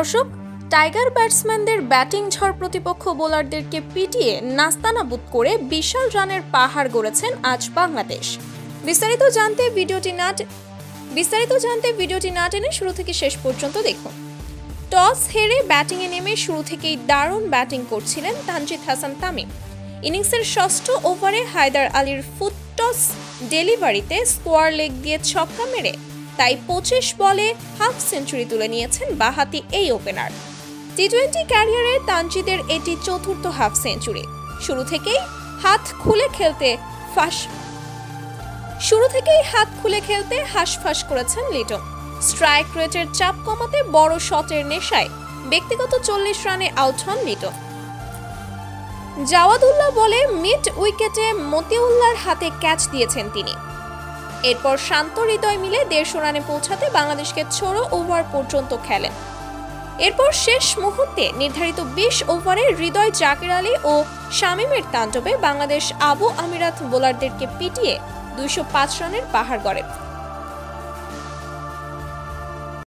দর্শক, টাইগার ব্যাটসম্যানদের ব্যাটিং ঝড় প্রতিপক্ষ বোলারদেরকে পিটিয়ে নাস্তানাবুদ করে বিশাল রানের পাহাড় গড়েছেন আজ বাংলাদেশ। বিস্তারিত জানতে ভিডিওটি না টেনে শুরু থেকে শেষ পর্যন্ত দেখুন। টস হেরে ব্যাটিংয়ে নেমে শুরু থেকেই দারুণ ব্যাটিং করছিলেন তানজিদ হাসান তামিম। ইনিংসের ষষ্ঠ ওভারে হায়দার আলীর ফুট টস ডেলিভারিতে স্কোয়ার লেগ দিয়ে ছক্কা মেরে তাই 25 বলে হাফ সেঞ্চুরি তুলে নিয়েছেন বাঁহাতি এই ওপেনার। টি-20 ক্যারিয়ারে তানজিদের এটি চতুর্থ হাফ সেঞ্চুরি। শুরু থেকেই হাত খুলে খেলতে হাঁসফাঁস করেছেন লিটন। স্ট্রাইক রেটের চাপ কমাতে বড় শটের নেশায় ব্যক্তিগত 40 রানে আউট হন লিটন। জাওয়াদুল্লাহ বলে মিড উইকেটে মতিউল্লাহর হাতে ক্যাচ দিয়েছেন তিনি। এরপর শান্ত হৃদয় মিলে 150 রানে পৌঁছাতে বাংলাদেশকে 16 ওভার পর্যন্ত খেলেন। এরপর শেষ মুহূর্তে নির্ধারিত 20 ওভারে হৃদয় জাকির আলী ও শামীমের তাণ্ডবে বাংলাদেশ আবু আমিরাত বোলারদেরকে পিটিয়ে 205 রানের পাহাড় গড়ে।